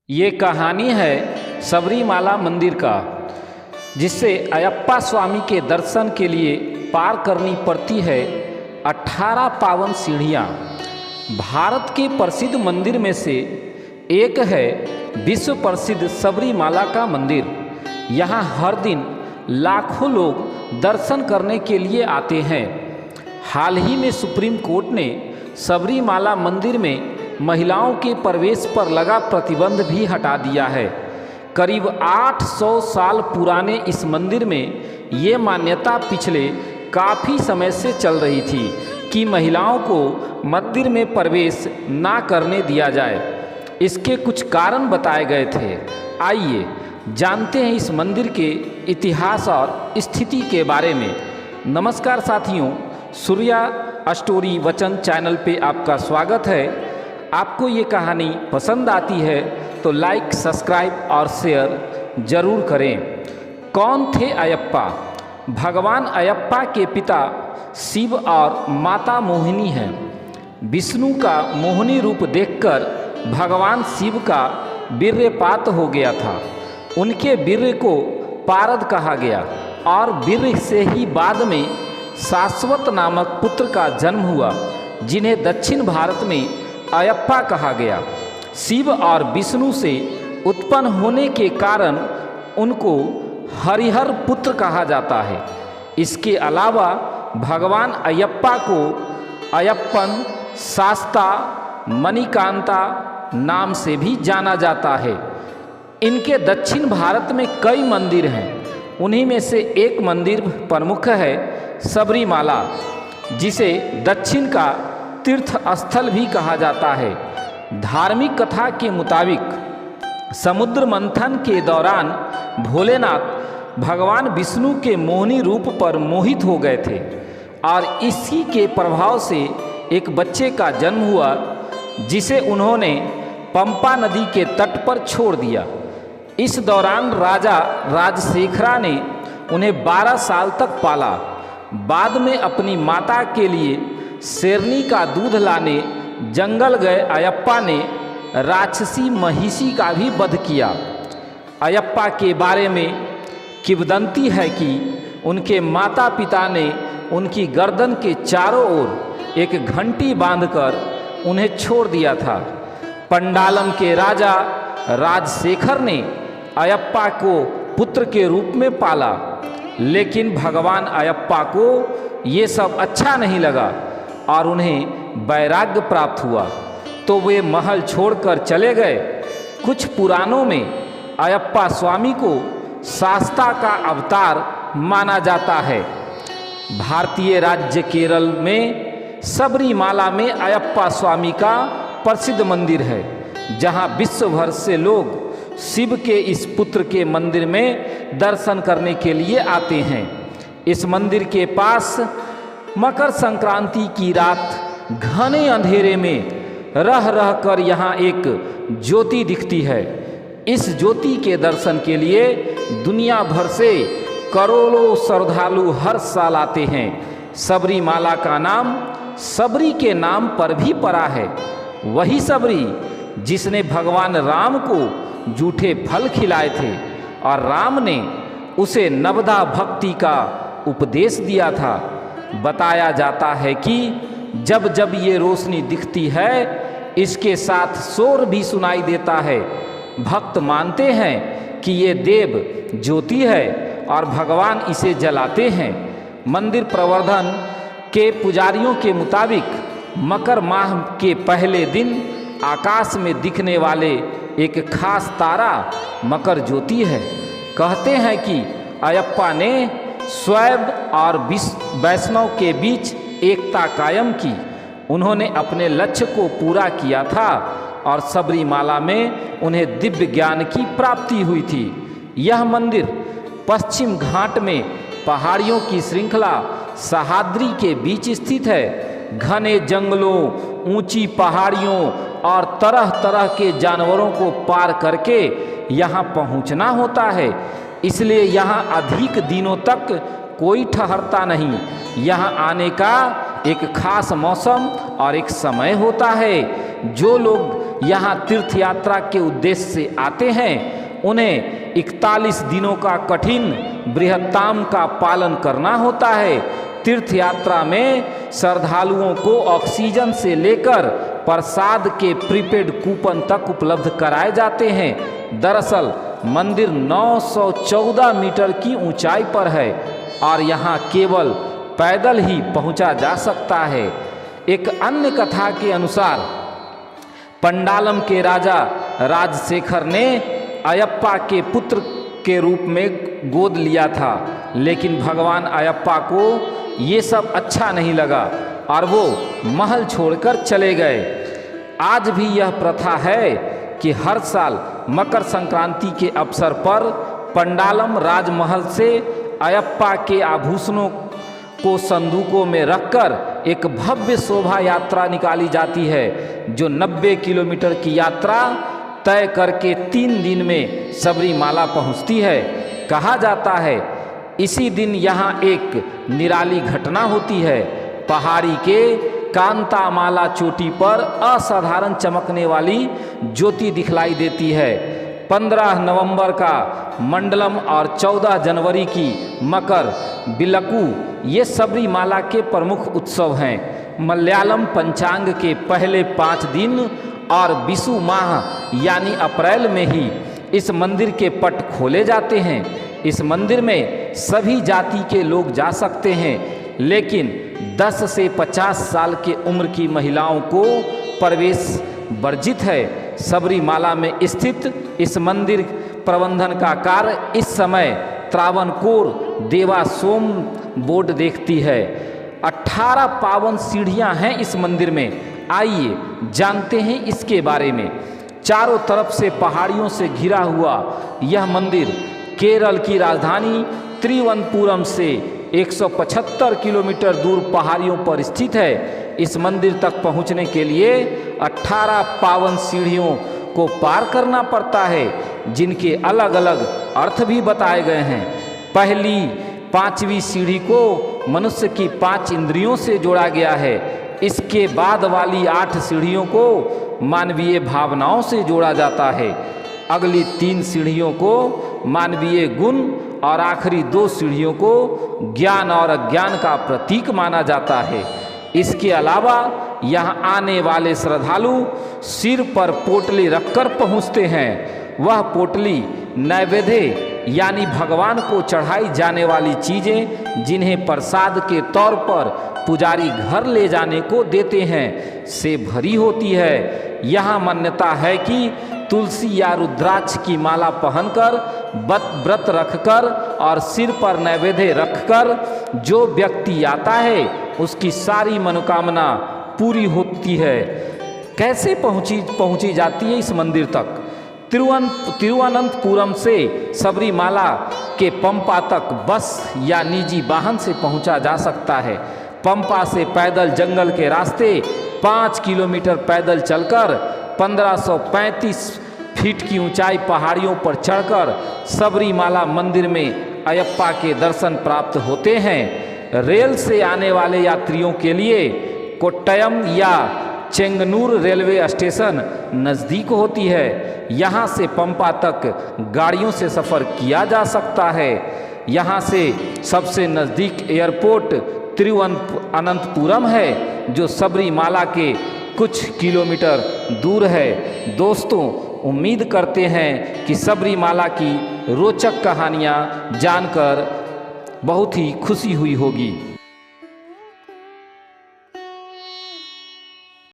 ये कहानी है सबरीमाला मंदिर का, जिससे अयप्पा स्वामी के दर्शन के लिए पार करनी पड़ती है 18 पावन सीढ़ियाँ। भारत के प्रसिद्ध मंदिर में से एक है विश्व प्रसिद्ध सबरीमाला का मंदिर। यहाँ हर दिन लाखों लोग दर्शन करने के लिए आते हैं। हाल ही में सुप्रीम कोर्ट ने सबरीमाला मंदिर में महिलाओं के प्रवेश पर लगा प्रतिबंध भी हटा दिया है। करीब 800 साल पुराने इस मंदिर में ये मान्यता पिछले काफ़ी समय से चल रही थी कि महिलाओं को मंदिर में प्रवेश ना करने दिया जाए। इसके कुछ कारण बताए गए थे। आइए जानते हैं इस मंदिर के इतिहास और स्थिति के बारे में। नमस्कार साथियों, सूर्या स्टोरी वचन चैनल पे आपका स्वागत है। आपको ये कहानी पसंद आती है तो लाइक, सब्सक्राइब और शेयर जरूर करें। कौन थे अयप्पा? भगवान अयप्पा के पिता शिव और माता मोहिनी हैं। विष्णु का मोहिनी रूप देखकर भगवान शिव का वीर्यपात हो गया था। उनके वीर्य को पारद कहा गया और वीर्य से ही बाद में शाश्वत नामक पुत्र का जन्म हुआ, जिन्हें दक्षिण भारत में अयप्पा कहा गया। शिव और विष्णु से उत्पन्न होने के कारण उनको हरिहर पुत्र कहा जाता है। इसके अलावा भगवान अयप्पा को अयप्पन, शास्ता, मणिकांता नाम से भी जाना जाता है। इनके दक्षिण भारत में कई मंदिर हैं। उन्हीं में से एक मंदिर प्रमुख है सबरीमाला, जिसे दक्षिण का तीर्थ स्थल भी कहा जाता है। धार्मिक कथा के मुताबिक समुद्र मंथन के दौरान भोलेनाथ भगवान विष्णु के मोहिनी रूप पर मोहित हो गए थे और इसी के प्रभाव से एक बच्चे का जन्म हुआ, जिसे उन्होंने पंपा नदी के तट पर छोड़ दिया। इस दौरान राजा राजशेखरा ने उन्हें 12 साल तक पाला। बाद में अपनी माता के लिए शेरनी का दूध लाने जंगल गए अयप्पा ने राक्षसी महिषी का भी वध किया। अयप्पा के बारे में किंवदंती है कि उनके माता पिता ने उनकी गर्दन के चारों ओर एक घंटी बांधकर उन्हें छोड़ दिया था। पंडालम के राजा राजशेखर ने अयप्पा को पुत्र के रूप में पाला, लेकिन भगवान अयप्पा को ये सब अच्छा नहीं लगा और उन्हें वैराग्य प्राप्त हुआ, तो वे महल छोड़कर चले गए। कुछ पुराणों में अयप्पा स्वामी को शास्ता का अवतार माना जाता है। भारतीय राज्य केरल में सबरीमाला में अयप्पा स्वामी का प्रसिद्ध मंदिर है, जहां विश्व भर से लोग शिव के इस पुत्र के मंदिर में दर्शन करने के लिए आते हैं। इस मंदिर के पास मकर संक्रांति की रात घने अंधेरे में रह रह कर यहाँ एक ज्योति दिखती है। इस ज्योति के दर्शन के लिए दुनिया भर से करोड़ों श्रद्धालु हर साल आते हैं। सबरीमाला का नाम सबरी के नाम पर भी पड़ा है। वही सबरी जिसने भगवान राम को जूठे फल खिलाए थे और राम ने उसे नवदा भक्ति का उपदेश दिया था। बताया जाता है कि जब जब ये रोशनी दिखती है, इसके साथ शोर भी सुनाई देता है। भक्त मानते हैं कि ये देव ज्योति है और भगवान इसे जलाते हैं। मंदिर प्रवर्धन के पुजारियों के मुताबिक मकर माह के पहले दिन आकाश में दिखने वाले एक खास तारा मकर ज्योति है। कहते हैं कि अयप्पा ने शैव और वैष्णव के बीच एकता कायम की। उन्होंने अपने लक्ष्य को पूरा किया था और सबरीमाला में उन्हें दिव्य ज्ञान की प्राप्ति हुई थी। यह मंदिर पश्चिम घाट में पहाड़ियों की श्रृंखला सह्याद्री के बीच स्थित है। घने जंगलों, ऊंची पहाड़ियों और तरह तरह के जानवरों को पार करके यहाँ पहुँचना होता है, इसलिए यहाँ अधिक दिनों तक कोई ठहरता नहीं। यहाँ आने का एक खास मौसम और एक समय होता है। जो लोग यहाँ तीर्थ यात्रा के उद्देश्य से आते हैं, उन्हें 41 दिनों का कठिन बृहत्ताम का पालन करना होता है। तीर्थ यात्रा में श्रद्धालुओं को ऑक्सीजन से लेकर प्रसाद के प्रीपेड कूपन तक उपलब्ध कराए जाते हैं। दरअसल मंदिर 914 मीटर की ऊंचाई पर है और यहाँ केवल पैदल ही पहुँचा जा सकता है। एक अन्य कथा के अनुसार पंडालम के राजा राजशेखर ने अयप्पा के पुत्र के रूप में गोद लिया था, लेकिन भगवान अयप्पा को ये सब अच्छा नहीं लगा और वो महल छोड़कर चले गए। आज भी यह प्रथा है कि हर साल मकर संक्रांति के अवसर पर पंडालम राजमहल से अयप्पा के आभूषणों को संदूकों में रखकर एक भव्य शोभा यात्रा निकाली जाती है, जो 90 किलोमीटर की यात्रा तय करके 3 दिन में सबरीमाला पहुंचती है। कहा जाता है इसी दिन यहाँ एक निराली घटना होती है। पहाड़ी के कांतामाला चोटी पर असाधारण चमकने वाली ज्योति दिखलाई देती है। 15 नवंबर का मंडलम और 14 जनवरी की मकर बिलक्कू ये सबरीमाला के प्रमुख उत्सव हैं। मलयालम पंचांग के पहले 5 दिन और विषु माह यानी अप्रैल में ही इस मंदिर के पट खोले जाते हैं। इस मंदिर में सभी जाति के लोग जा सकते हैं, लेकिन 10 से 50 साल के उम्र की महिलाओं को प्रवेश वर्जित है। सबरीमाला में स्थित इस मंदिर प्रबंधन का कार्य इस समय त्रावणकोर देवास्वम बोर्ड देखती है। 18 पावन सीढ़ियां हैं इस मंदिर में। आइए जानते हैं इसके बारे में। चारों तरफ से पहाड़ियों से घिरा हुआ यह मंदिर केरल की राजधानी तिरुवनंतपुरम से 175 किलोमीटर दूर पहाड़ियों पर स्थित है। इस मंदिर तक पहुंचने के लिए 18 पावन सीढ़ियों को पार करना पड़ता है, जिनके अलग अलग अर्थ भी बताए गए हैं। पहली 5वीं सीढ़ी को मनुष्य की 5 इंद्रियों से जोड़ा गया है। इसके बाद वाली 8 सीढ़ियों को मानवीय भावनाओं से जोड़ा जाता है। अगली 3 सीढ़ियों को मानवीय गुण और आखिरी 2 सीढ़ियों को ज्ञान और अज्ञान का प्रतीक माना जाता है। इसके अलावा यहाँ आने वाले श्रद्धालु सिर पर पोटली रखकर पहुँचते हैं। वह पोटली नैवेद्य यानी भगवान को चढ़ाई जाने वाली चीज़ें, जिन्हें प्रसाद के तौर पर पुजारी घर ले जाने को देते हैं, से भरी होती है। यहाँ मान्यता है कि तुलसी या रुद्राक्ष की माला पहनकर, व्रत रखकर और सिर पर नैवेद्य रखकर जो व्यक्ति आता है उसकी सारी मनोकामना पूरी होती है। कैसे पहुंची जाती है इस मंदिर तक? तिरुवनंतपुरम से सबरीमाला के पंपा तक बस या निजी वाहन से पहुंचा जा सकता है। पंपा से पैदल जंगल के रास्ते 5 किलोमीटर पैदल चलकर 1535 फीट की ऊंचाई पहाड़ियों पर चढ़कर सबरीमाला मंदिर में अयप्पा के दर्शन प्राप्त होते हैं। रेल से आने वाले यात्रियों के लिए कोट्टयम या चेंगनूर रेलवे स्टेशन नज़दीक होती है। यहाँ से पंपा तक गाड़ियों से सफ़र किया जा सकता है। यहाँ से सबसे नज़दीक एयरपोर्ट तिरुवनंतपुरम है, जो सबरीमाला के कुछ किलोमीटर दूर है। दोस्तों, उम्मीद करते हैं कि सबरीमाला की रोचक कहानियाँ जानकर बहुत ही खुशी हुई होगी।